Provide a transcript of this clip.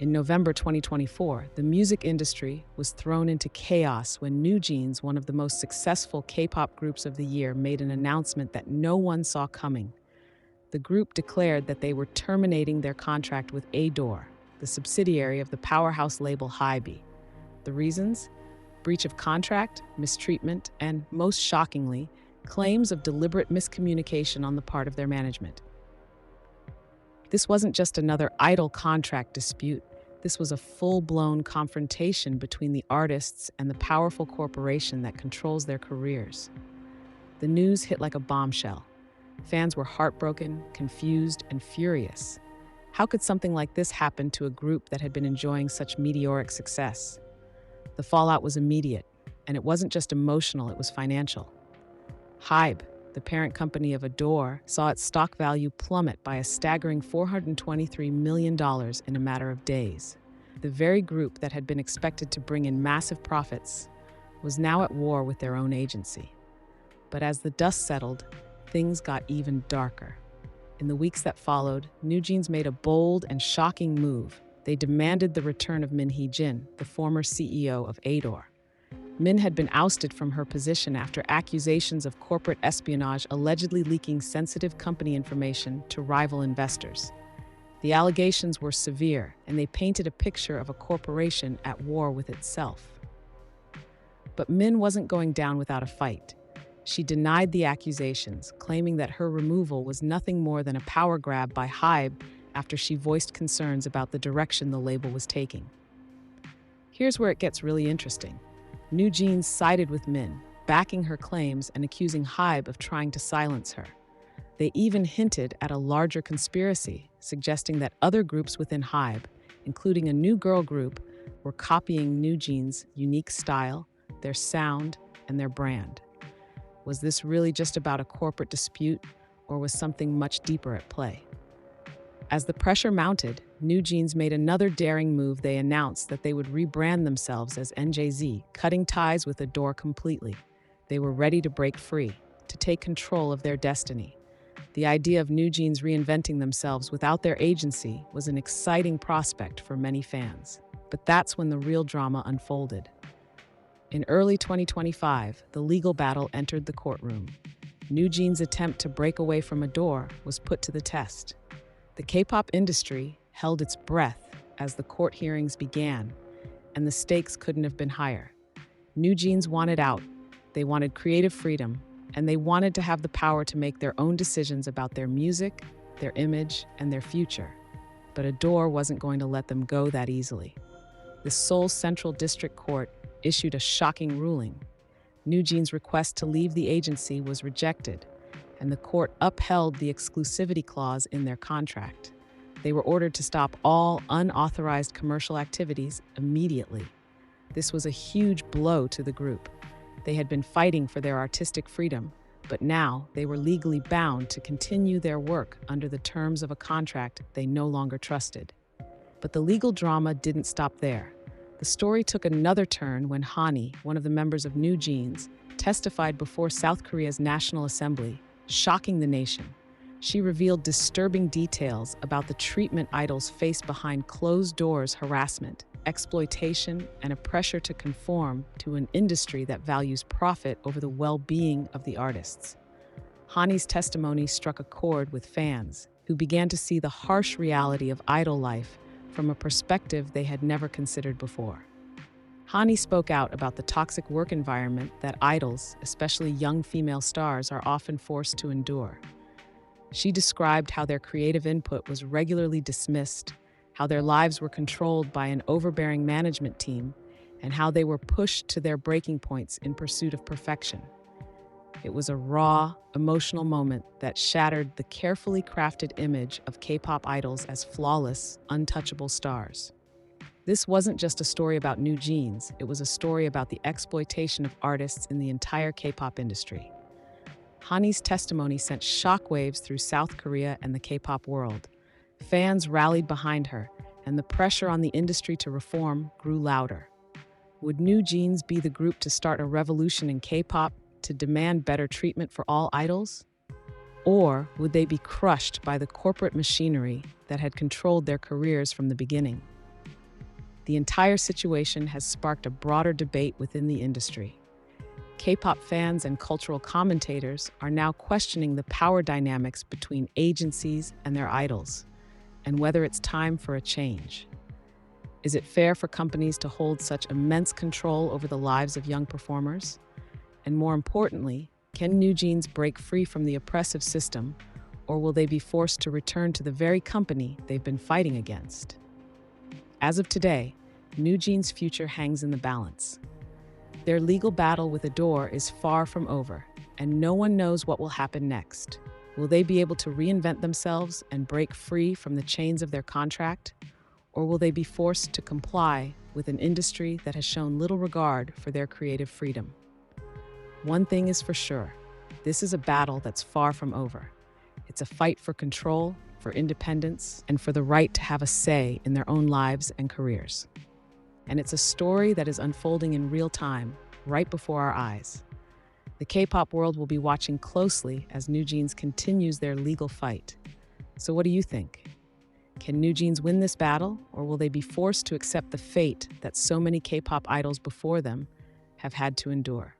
In November 2024, the music industry was thrown into chaos when NewJeans, one of the most successful K-pop groups of the year, made an announcement that no one saw coming. The group declared that they were terminating their contract with ADOR, the subsidiary of the powerhouse label HYBE. The reasons? Breach of contract, mistreatment, and, most shockingly, claims of deliberate miscommunication on the part of their management. This wasn't just another idle contract dispute. This was a full-blown confrontation between the artists and the powerful corporation that controls their careers. The news hit like a bombshell. Fans were heartbroken, confused, and furious. How could something like this happen to a group that had been enjoying such meteoric success? The fallout was immediate, and it wasn't just emotional, it was financial. HYBE, the parent company of ADOR, saw its stock value plummet by a staggering $423 million in a matter of days. The very group that had been expected to bring in massive profits was now at war with their own agency. But as the dust settled, things got even darker. In the weeks that followed, NewJeans made a bold and shocking move. They demanded the return of Min Hee-jin, the former CEO of ADOR. Min had been ousted from her position after accusations of corporate espionage allegedly leaking sensitive company information to rival investors. The allegations were severe, and they painted a picture of a corporation at war with itself. But Min wasn't going down without a fight. She denied the accusations, claiming that her removal was nothing more than a power grab by HYBE after she voiced concerns about the direction the label was taking. Here's where it gets really interesting. NewJeans sided with Min, backing her claims and accusing HYBE of trying to silence her. They even hinted at a larger conspiracy, suggesting that other groups within HYBE, including a new girl group, were copying NewJeans' unique style, their sound, and their brand. Was this really just about a corporate dispute, or was something much deeper at play? As the pressure mounted, NewJeans made another daring move. They announced that they would rebrand themselves as NJZ, cutting ties with ADOR completely. They were ready to break free, to take control of their destiny. The idea of NewJeans reinventing themselves without their agency was an exciting prospect for many fans. But that's when the real drama unfolded. In early 2025, the legal battle entered the courtroom. NewJeans' attempt to break away from ADOR was put to the test. The K-pop industry held its breath as the court hearings began, and the stakes couldn't have been higher. NewJeans wanted out, they wanted creative freedom, and they wanted to have the power to make their own decisions about their music, their image, and their future. But ADOR wasn't going to let them go that easily. The Seoul Central District Court issued a shocking ruling. NewJeans' request to leave the agency was rejected, and the court upheld the exclusivity clause in their contract. They were ordered to stop all unauthorized commercial activities immediately. This was a huge blow to the group. They had been fighting for their artistic freedom, but now they were legally bound to continue their work under the terms of a contract they no longer trusted. But the legal drama didn't stop there. The story took another turn when Hani, one of the members of NewJeans, testified before South Korea's National Assembly, shocking the nation. She revealed disturbing details about the treatment idols face behind closed doors: harassment, exploitation, and a pressure to conform to an industry that values profit over the well-being of the artists. Hani's testimony struck a chord with fans, who began to see the harsh reality of idol life from a perspective they had never considered before. Hani spoke out about the toxic work environment that idols, especially young female stars, are often forced to endure. She described how their creative input was regularly dismissed, how their lives were controlled by an overbearing management team, and how they were pushed to their breaking points in pursuit of perfection. It was a raw, emotional moment that shattered the carefully crafted image of K-pop idols as flawless, untouchable stars. This wasn't just a story about NewJeans, it was a story about the exploitation of artists in the entire K-pop industry. Hani's testimony sent shockwaves through South Korea and the K-pop world. Fans rallied behind her, and the pressure on the industry to reform grew louder. Would NewJeans be the group to start a revolution in K-pop to demand better treatment for all idols? Or would they be crushed by the corporate machinery that had controlled their careers from the beginning? the entire situation has sparked a broader debate within the industry. K-pop fans and cultural commentators are now questioning the power dynamics between agencies and their idols, and whether it's time for a change. Is it fair for companies to hold such immense control over the lives of young performers? And more importantly, can NewJeans break free from the oppressive system, or will they be forced to return to the very company they've been fighting against? As of today, NewJeans' future hangs in the balance. Their legal battle with ADOR is far from over, and no one knows what will happen next. Will they be able to reinvent themselves and break free from the chains of their contract? Or will they be forced to comply with an industry that has shown little regard for their creative freedom? One thing is for sure, this is a battle that's far from over. It's a fight for control, for independence, and for the right to have a say in their own lives and careers. And it's a story that is unfolding in real time, right before our eyes. The K-pop world will be watching closely as NewJeans continues their legal fight. So what do you think? Can NewJeans win this battle, or will they be forced to accept the fate that so many K-pop idols before them have had to endure?